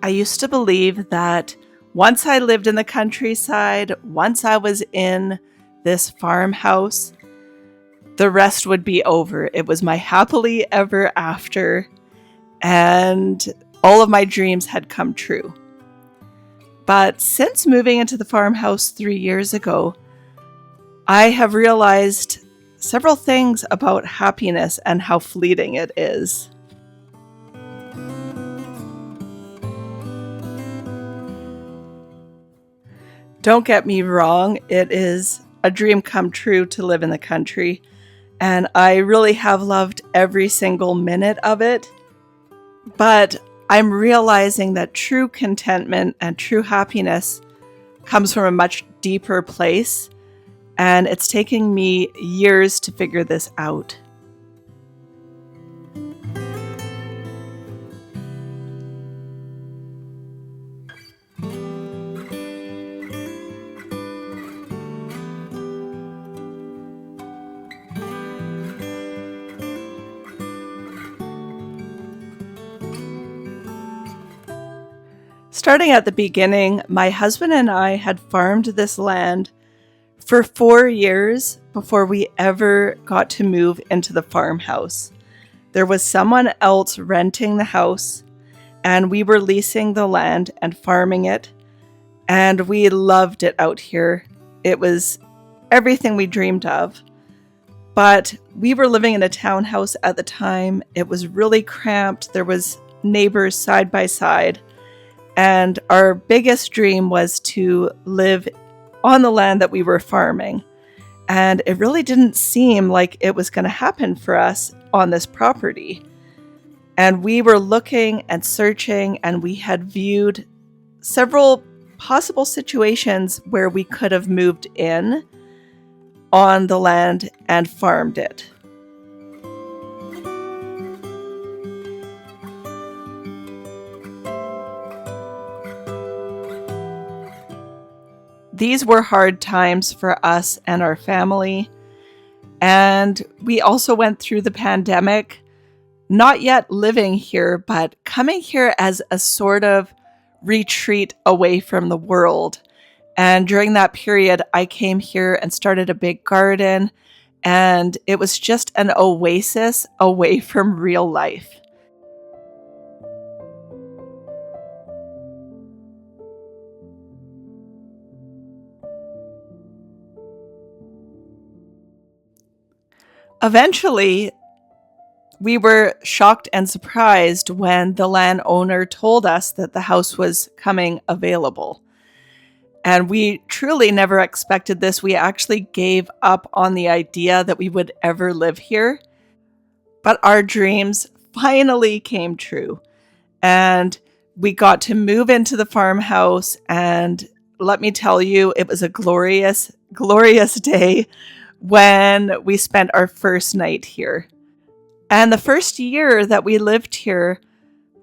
I used to believe that once I lived in the countryside, once I was in this farmhouse, the rest would be over. It was my happily ever after, and all of my dreams had come true. But since moving into the farmhouse 3 years ago, I have realized several things about happiness and how fleeting it is. Don't get me wrong, it is a dream come true to live in the country, and I really have loved every single minute of it. But I'm realizing that true contentment and true happiness comes from a much deeper place, and it's taking me years to figure this out. Starting at the beginning, my husband and I had farmed this land for 4 years before we ever got to move into the farmhouse. There was someone else renting the house, and we were leasing the land and farming it, and we loved it out here. It was everything we dreamed of. But we were living in a townhouse at the time. It was really cramped. There was neighbors side by side. And our biggest dream was to live on the land that we were farming. And it really didn't seem like it was going to happen for us on this property. And we were looking and searching, and we had viewed several possible situations where we could have moved in on the land and farmed it. These were hard times for us and our family, and we also went through the pandemic, not yet living here, but coming here as a sort of retreat away from the world. And during that period, I came here and started a big garden, and it was just an oasis away from real life. Eventually, we were shocked and surprised when the landowner told us that the house was coming available. And we truly never expected this. We actually gave up on the idea that we would ever live here. But our dreams finally came true. And we got to move into the farmhouse. And let me tell you, it was a glorious, glorious day when we spent our first night here. And the first year that we lived here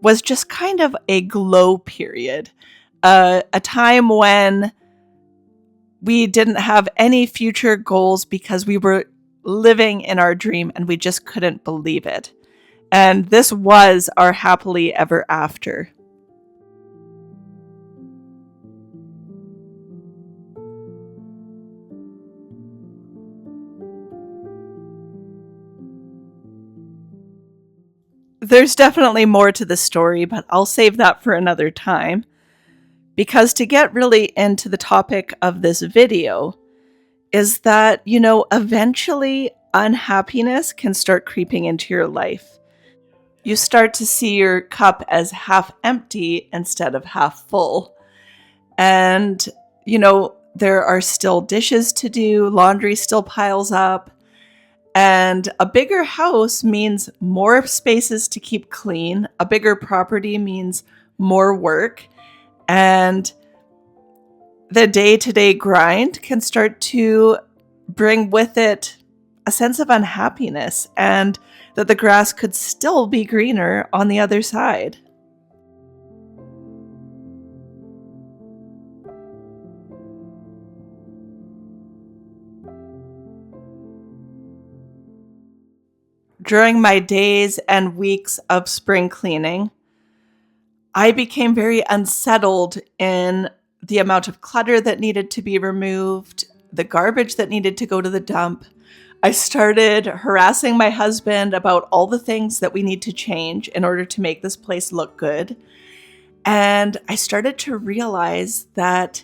was just kind of a glow period, a time when we didn't have any future goals because we were living in our dream and we just couldn't believe it. And this was our happily ever after. There's definitely more to the story, but I'll save that for another time. Because to get really into the topic of this video is that, eventually unhappiness can start creeping into your life. You start to see your cup as half empty instead of half full. And, there are still dishes to do, laundry still piles up. And a bigger house means more spaces to keep clean. A bigger property means more work. And the day-to-day grind can start to bring with it a sense of unhappiness and that the grass could still be greener on the other side. During my days and weeks of spring cleaning, I became very unsettled in the amount of clutter that needed to be removed, the garbage that needed to go to the dump. I started harassing my husband about all the things that we need to change in order to make this place look good. And I started to realize that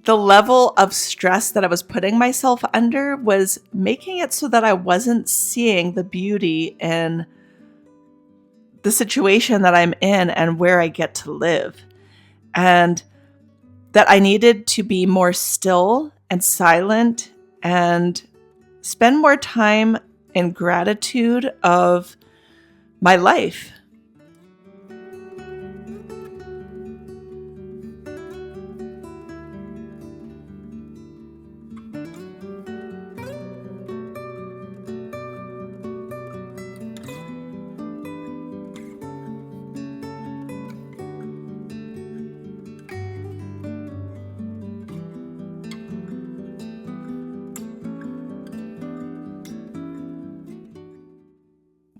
the level of stress that I was putting myself under was making it so that I wasn't seeing the beauty in the situation that I'm in and where I get to live. And that I needed to be more still and silent and spend more time in gratitude of my life.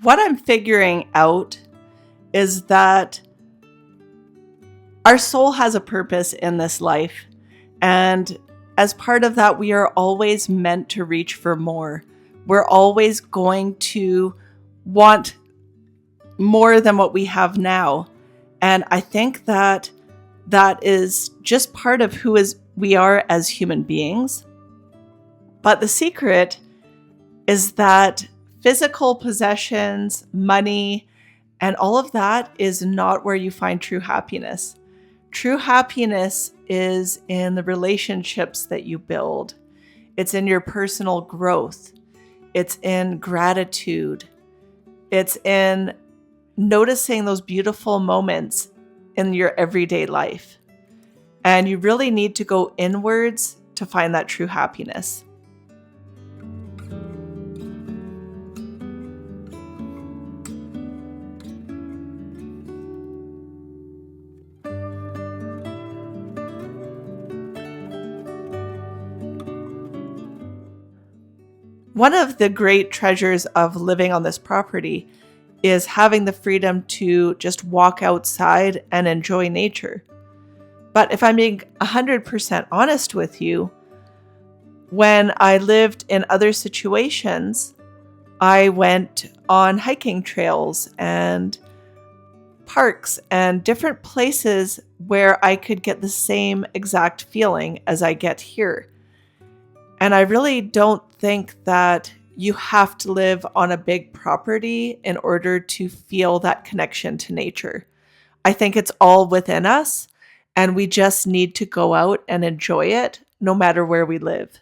What I'm figuring out is that our soul has a purpose in this life. And as part of that, we are always meant to reach for more. We're always going to want more than what we have now. And I think that that is just part of who we are as human beings. But the secret is that physical possessions, money, and all of that is not where you find true happiness. True happiness is in the relationships that you build. It's in your personal growth. It's in gratitude. It's in noticing those beautiful moments in your everyday life. And you really need to go inwards to find that true happiness. One of the great treasures of living on this property is having the freedom to just walk outside and enjoy nature. But if I'm being 100% honest with you, when I lived in other situations, I went on hiking trails and parks and different places where I could get the same exact feeling as I get here. And I really don't think that you have to live on a big property in order to feel that connection to nature. I think it's all within us, and we just need to go out and enjoy it no matter where we live.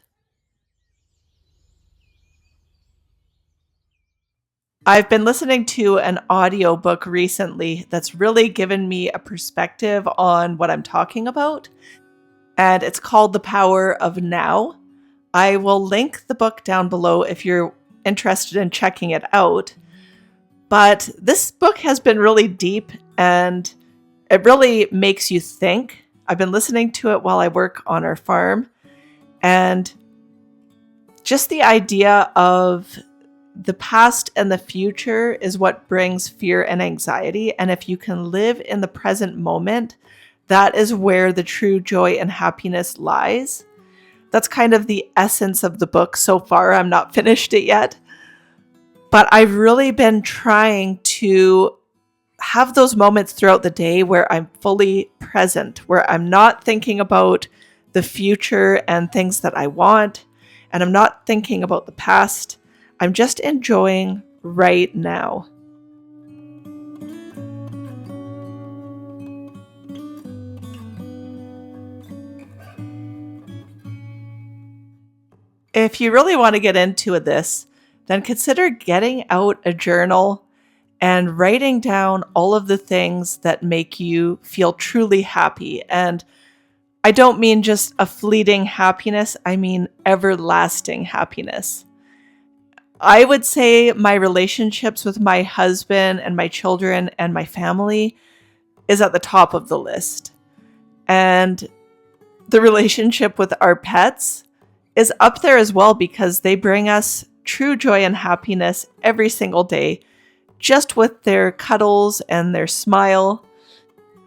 I've been listening to an audiobook recently that's really given me a perspective on what I'm talking about, and it's called The Power of Now. I will link the book down below if you're interested in checking it out. But this book has been really deep and it really makes you think. I've been listening to it while I work on our farm. And just the idea of the past and the future is what brings fear and anxiety. And if you can live in the present moment, that is where the true joy and happiness lies. That's kind of the essence of the book so far. I'm not finished it yet. But I've really been trying to have those moments throughout the day where I'm fully present, where I'm not thinking about the future and things that I want, and I'm not thinking about the past. I'm just enjoying right now. If you really want to get into this, then consider getting out a journal and writing down all of the things that make you feel truly happy. And I don't mean just a fleeting happiness, I mean everlasting happiness. I would say my relationships with my husband and my children and my family is at the top of the list. And the relationship with our pets is up there as well because they bring us true joy and happiness every single day. just with their cuddles and their smile.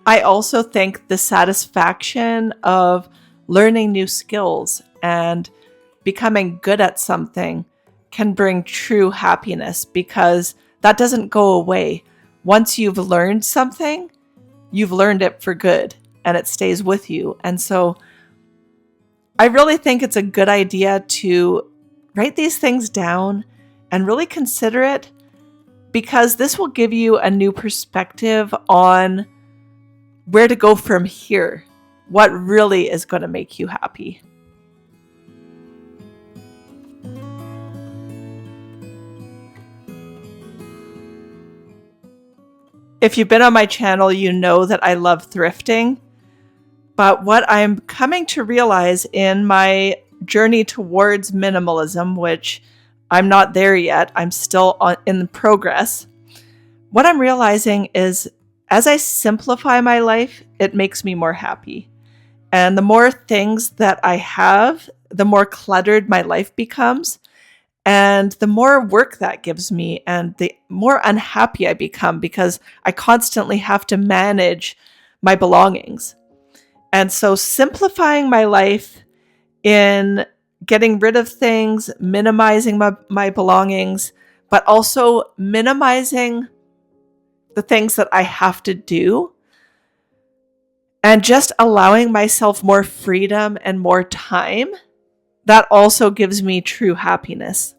I also think the satisfaction of learning new skills and becoming good at something can bring true happiness, because that doesn't go away. Once you've learned something, you've learned it for good and it stays with you. And so I really think it's a good idea to write these things down and really consider it, because this will give you a new perspective on where to go from here, what really is going to make you happy. If you've been on my channel, you know that I love thrifting. But what I'm coming to realize in my journey towards minimalism, which I'm not there yet, I'm still in progress. What I'm realizing is as I simplify my life, it makes me more happy. And the more things that I have, the more cluttered my life becomes. And the more work that gives me, and the more unhappy I become, because I constantly have to manage my belongings. And so simplifying my life in getting rid of things, minimizing my belongings, but also minimizing the things that I have to do, and just allowing myself more freedom and more time, that also gives me true happiness.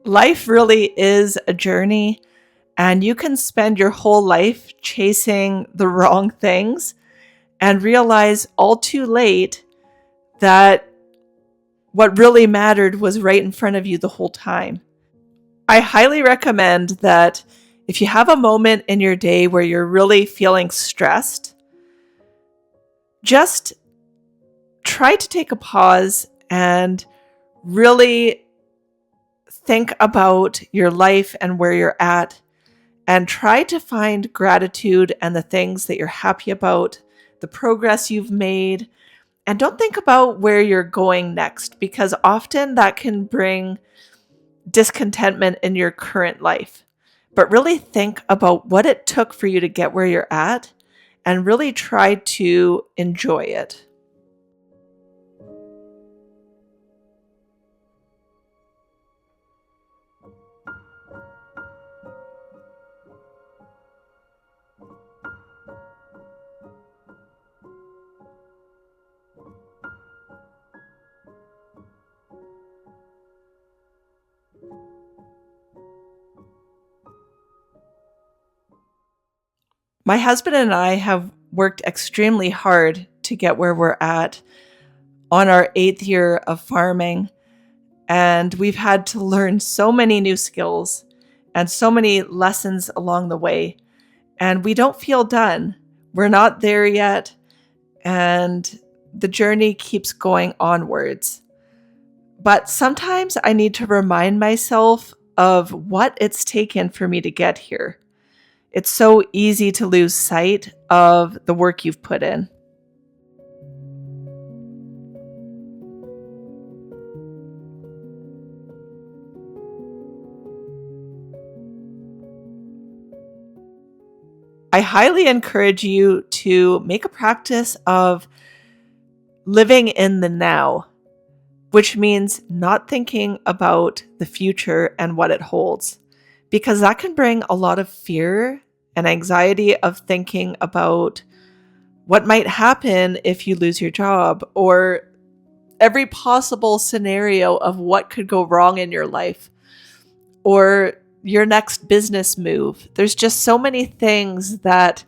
Life really is a journey, and you can spend your whole life chasing the wrong things and realize all too late that what really mattered was right in front of you the whole time. I highly recommend that if you have a moment in your day where you're really feeling stressed, just try to take a pause and really think about your life and where you're at, and try to find gratitude and the things that you're happy about, the progress you've made, and don't think about where you're going next, because often that can bring discontentment in your current life. But really think about what it took for you to get where you're at, and really try to enjoy it. My husband and I have worked extremely hard to get where we're at on our 8th year of farming. And we've had to learn so many new skills and so many lessons along the way. And we don't feel done. We're not there yet. And the journey keeps going onwards. But sometimes I need to remind myself of what it's taken for me to get here. It's so easy to lose sight of the work you've put in. I highly encourage you to make a practice of living in the now, which means not thinking about the future and what it holds, because that can bring a lot of fear and anxiety of thinking about what might happen if you lose your job, or every possible scenario of what could go wrong in your life, or your next business move. There's just so many things that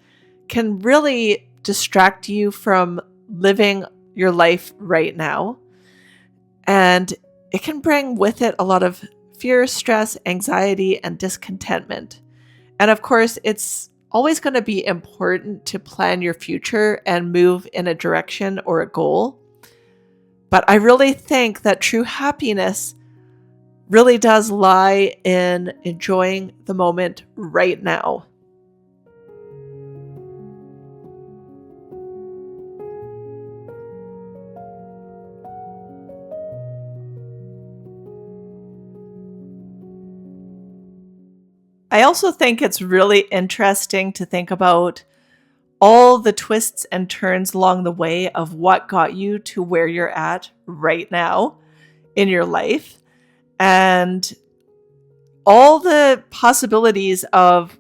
can really distract you from living your life right now. And it can bring with it a lot of fear, stress, anxiety, and discontentment. And of course, it's always going to be important to plan your future and move in a direction or a goal. But I really think that true happiness really does lie in enjoying the moment right now. I also think it's really interesting to think about all the twists and turns along the way of what got you to where you're at right now in your life, and all the possibilities of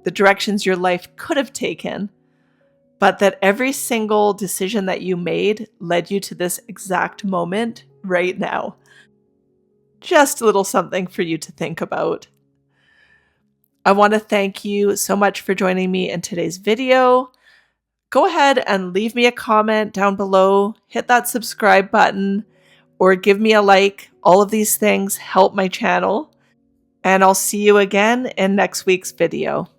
the directions your life could have taken, but that every single decision that you made led you to this exact moment right now. Just a little something for you to think about. I want to thank you so much for joining me in today's video. Go ahead and leave me a comment down below, hit that subscribe button, or give me a like. All of these things help my channel. And I'll see you again in next week's video.